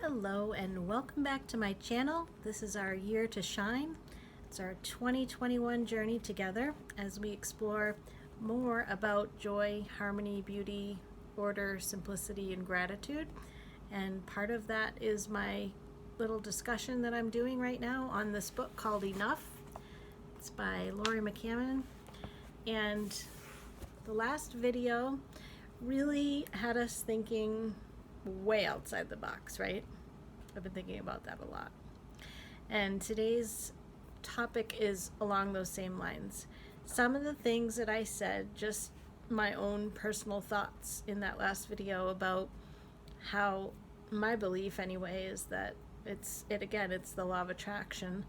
Hello and welcome back to my channel. This is our year to shine. It's our 2021 journey together as we explore more about joy, harmony, beauty, order, simplicity, and gratitude. And part of that is my little discussion that I'm doing right now on this book called Enough. It's by Laurie McCammon. And the last video really had us thinking way outside the box, right? I've been thinking about that a lot. And today's topic is along those same lines. Some of the things that I said, just my own personal thoughts in that last video about how my belief anyway is that it's the law of attraction.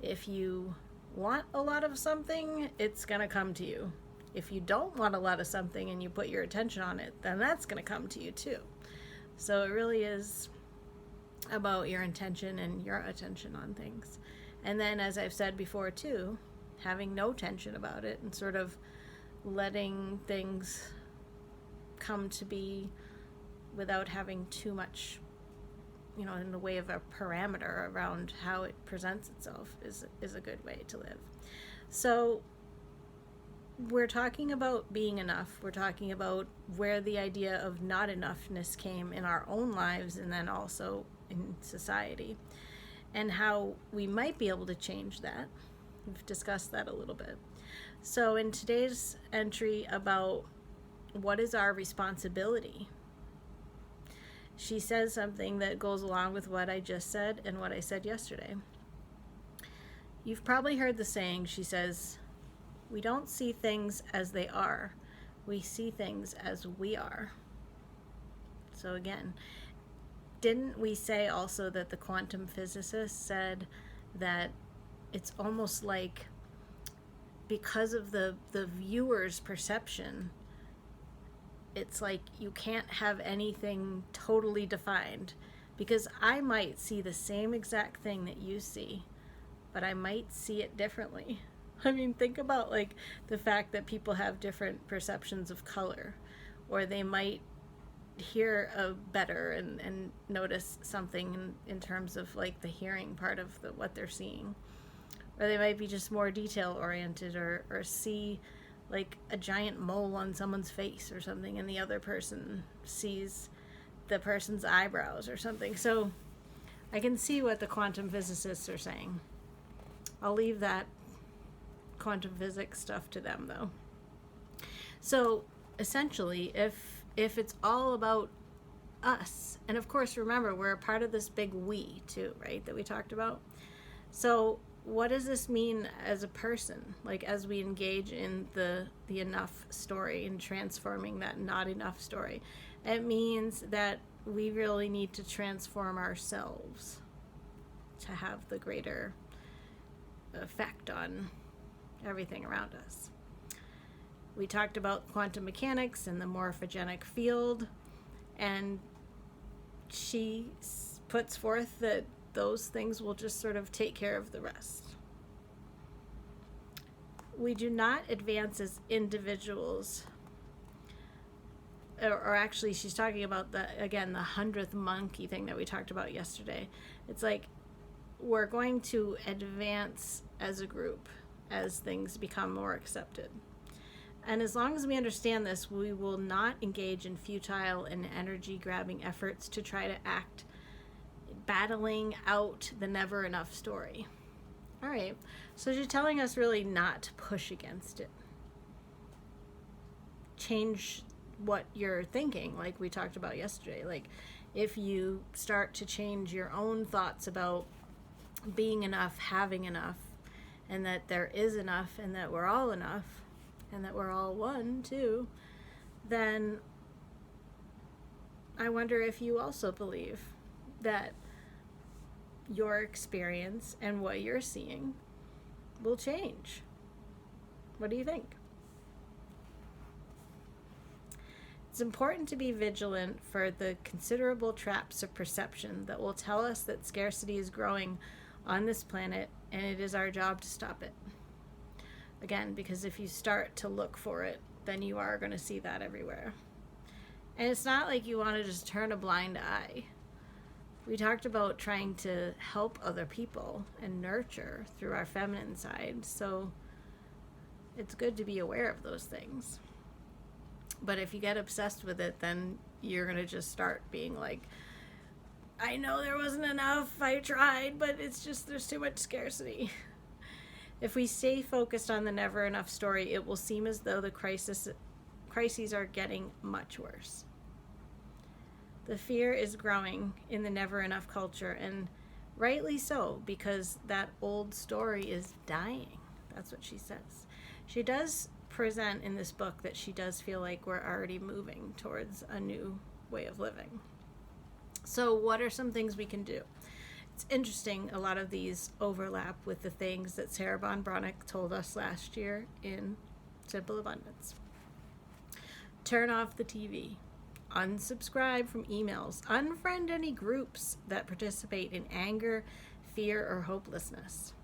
If you want a lot of something, it's gonna come to you. If you don't want a lot of something and you put your attention on it, then that's gonna come to you too. So it really is about your intention and your attention on things. And then, as I've said before too, having no tension about it and sort of letting things come to be without having too much, in the way of a parameter around how it presents itself is a good way to live. So we're talking about being enough. We're talking about where the idea of not enoughness came in our own lives and then also in society, and how we might be able to change that. We've discussed that a little bit. So in today's entry about what is our responsibility, she says something that goes along with what I just said and what I said yesterday. You've probably heard the saying, she says, we don't see things as they are. We see things as we are. So again, didn't we say also that the quantum physicist said that it's almost like because of the viewer's perception, it's like you can't have anything totally defined, because I might see the same exact thing that you see, but I might see it differently. I mean, think about like the fact that people have different perceptions of color, or they might hear better and notice something in terms of like the hearing part of what they're seeing, or they might be just more detail oriented, or see like a giant mole on someone's face or something, and the other person sees the person's eyebrows or something. So I can see what the quantum physicists are saying. I'll leave that quantum physics stuff to them though. So essentially, if it's all about us, and of course remember we're a part of this big we too, right, that we talked about. So what does this mean as a person, like as we engage in the enough story and transforming that not enough story? It means that we really need to transform ourselves to have the greater effect on everything around us. We talked about quantum mechanics and the morphogenic field, and she puts forth that those things will just sort of take care of the rest. We do not advance as individuals, or actually she's talking about the 100th monkey thing that we talked about yesterday. It's like we're going to advance as a group as things become more accepted. And as long as we understand this, we will not engage in futile and energy-grabbing efforts to try to act battling out the never enough story. All right, so she's telling us really not to push against it. Change what you're thinking, like we talked about yesterday. Like if you start to change your own thoughts about being enough, having enough, and that there is enough, and that we're all enough, and that we're all one too, then I wonder if you also believe that your experience and what you're seeing will change. What do you think? It's important to be vigilant for the considerable traps of perception that will tell us that scarcity is growing on this planet, and it is our job to stop it. Again, because if you start to look for it, then you are going to see that everywhere. And it's not like you want to just turn a blind eye. We talked about trying to help other people and nurture through our feminine side. So it's good to be aware of those things. But if you get obsessed with it, then you're going to just start being like, I know there wasn't enough, I tried, but it's just there's too much scarcity. If we stay focused on the never enough story, it will seem as though the crises are getting much worse. The fear is growing in the never enough culture, and rightly so, because that old story is dying. That's what she says. She does present in this book that she does feel like we're already moving towards a new way of living. So what are some things we can do? It's interesting, a lot of these overlap with the things that Sarah Von Bronick told us last year in Simple Abundance. Turn off the TV. Unsubscribe from emails. Unfriend any groups that participate in anger, fear, or hopelessness.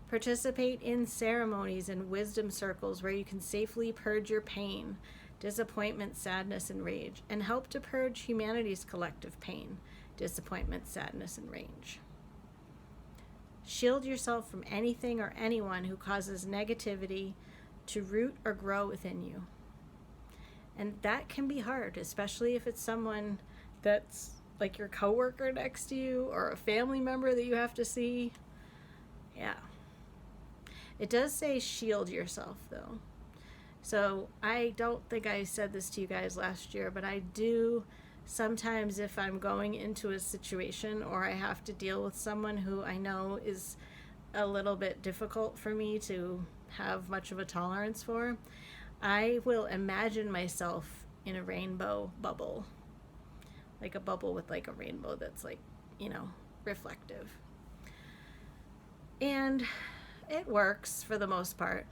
Participate in ceremonies and wisdom circles where you can safely purge your pain, disappointment, sadness, and rage, and help to purge humanity's collective pain, disappointment, sadness, and rage. Shield yourself from anything or anyone who causes negativity to root or grow within you. And that can be hard, especially if it's someone that's like your coworker next to you or a family member that you have to see. Yeah. It does say shield yourself, though. So I don't think I said this to you guys last year, but I do sometimes, if I'm going into a situation or I have to deal with someone who I know is a little bit difficult for me to have much of a tolerance for, I will imagine myself in a rainbow bubble, like a bubble with like a rainbow that's like, reflective. And it works for the most part.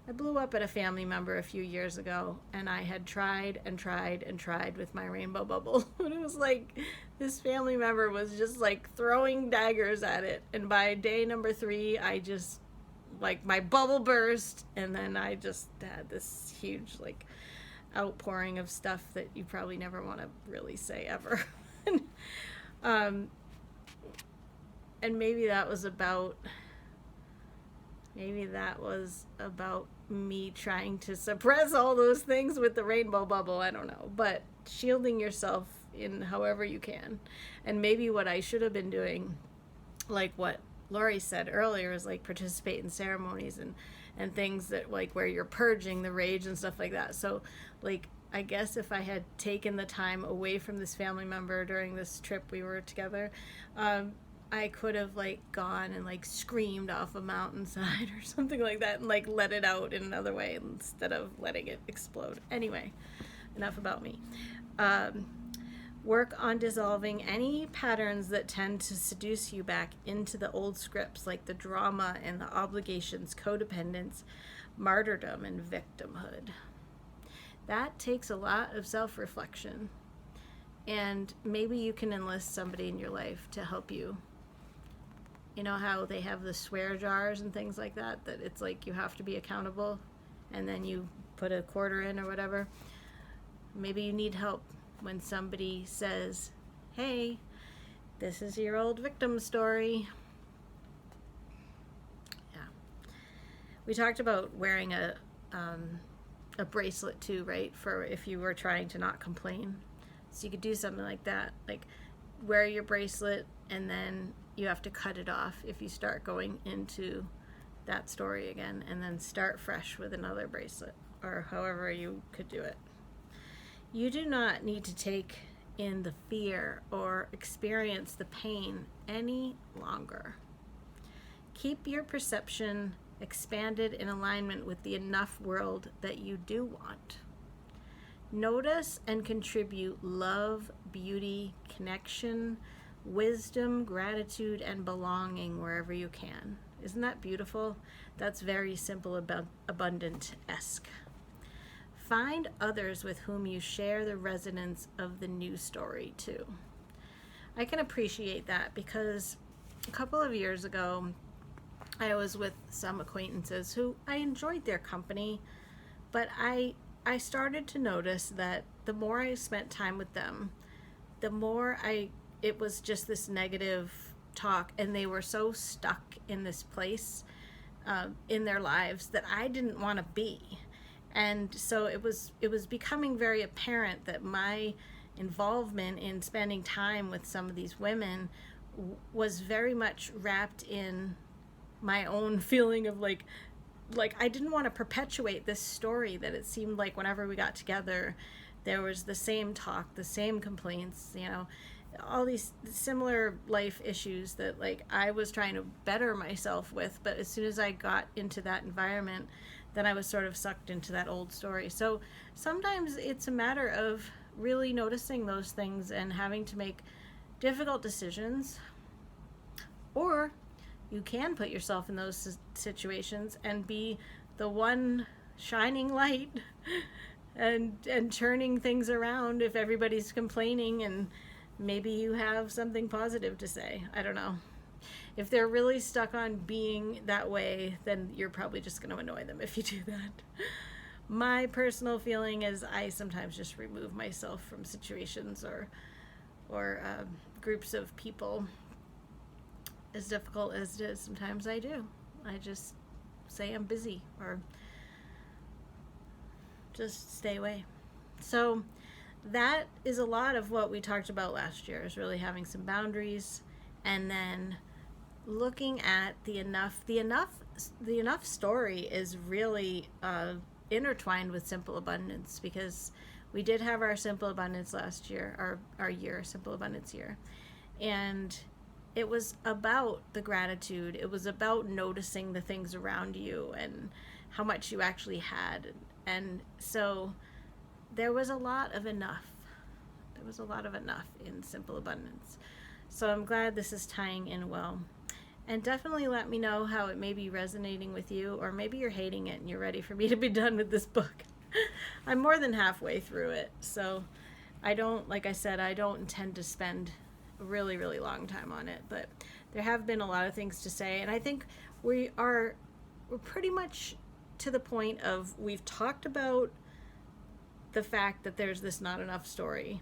I blew up at a family member a few years ago, and I had tried and tried and tried with my rainbow bubble. And it was like this family member was just like throwing daggers at it. And by day number 3, I just, like, my bubble burst, and then I just had this huge like outpouring of stuff that you probably never want to really say ever. And maybe that was about me trying to suppress all those things with the rainbow bubble. I don't know, but shielding yourself in however you can. And maybe what I should have been doing, like what Laurie said earlier, is like participate in ceremonies and things that like where you're purging the rage and stuff like that. So like, I guess if I had taken the time away from this family member during this trip we were together, I could have like gone and like screamed off a mountainside or something like that and like let it out in another way instead of letting it explode. Anyway, enough about me. Work on dissolving any patterns that tend to seduce you back into the old scripts, like the drama and the obligations, codependence, martyrdom, and victimhood. That takes a lot of self-reflection. And maybe you can enlist somebody in your life to help you. You know how they have the swear jars and things like that it's like you have to be accountable and then you put a quarter in or whatever. Maybe you need help when somebody says, hey, this is your old victim story. Yeah. We talked about wearing a bracelet too, right? For if you were trying to not complain. So you could do something like that, like wear your bracelet and then you have to cut it off if you start going into that story again, and then start fresh with another bracelet, or however you could do it. You do not need to take in the fear or experience the pain any longer. Keep your perception expanded in alignment with the enough world that you do want. Notice and contribute love, beauty, connection, wisdom, gratitude, and belonging wherever you can. Isn't that beautiful? That's very Simple Abundant-esque. Find others with whom you share the resonance of the new story too. I can appreciate that because a couple of years ago, I was with some acquaintances who I enjoyed their company, but I started to notice that the more I spent time with them, the more I it was just this negative talk, and they were so stuck in this place in their lives that I didn't want to be. And so it was becoming very apparent that my involvement in spending time with some of these women was very much wrapped in my own feeling of like I didn't want to perpetuate this story that it seemed like whenever we got together there was the same talk, the same complaints, you know, all these similar life issues that like I was trying to better myself with. But as soon as I got into that environment, then I was sort of sucked into that old story. So sometimes it's a matter of really noticing those things and having to make difficult decisions, or you can put yourself in those situations and be the one shining light and turning things around if everybody's complaining, and maybe you have something positive to say. I don't know. If they're really stuck on being that way, then you're probably just going to annoy them if you do that. My personal feeling is I sometimes just remove myself from situations or groups of people. As difficult as it is, sometimes I do. I just say I'm busy or just stay away. So that is a lot of what we talked about last year, is really having some boundaries, and then looking at the enough story is really intertwined with simple abundance, because we did have our simple abundance last year, our year, simple abundance year, and it was about the gratitude. It was about noticing the things around you and how much you actually had. And so there was a lot of enough. There was a lot of enough in simple abundance. So I'm glad this is tying in well. And definitely let me know how it may be resonating with you, or maybe you're hating it and you're ready for me to be done with this book. I'm more than halfway through it. So like I said, I don't intend to spend a really, really long time on it, but there have been a lot of things to say, and I think we're pretty much to the point of, we've talked about the fact that there's this not enough story,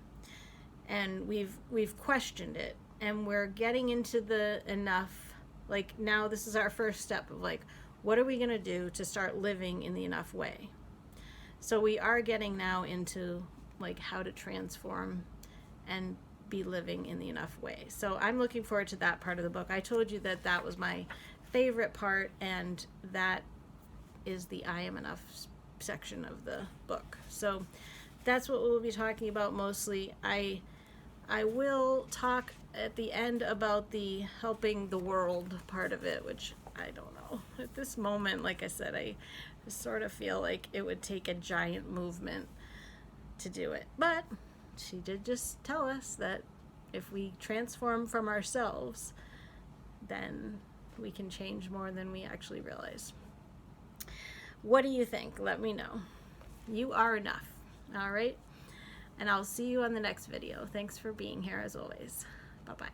and we've questioned it, and we're getting into the enough. Like, now this is our first step of like, what are we going to do to start living in the enough way? So we are getting now into like how to transform and be living in the enough way. So I'm looking forward to that part of the book. I told you that that was my favorite part, and that is the I am enough section of the book. So that's what we'll be talking about mostly. I will talk at the end about the helping the world part of it, which I don't know. At this moment, like I said, I sort of feel like it would take a giant movement to do it. But she did just tell us that if we transform from ourselves, then we can change more than we actually realize. What do you think? Let me know. You are enough. All right? And I'll see you on the next video. Thanks for being here as always. Bye-bye.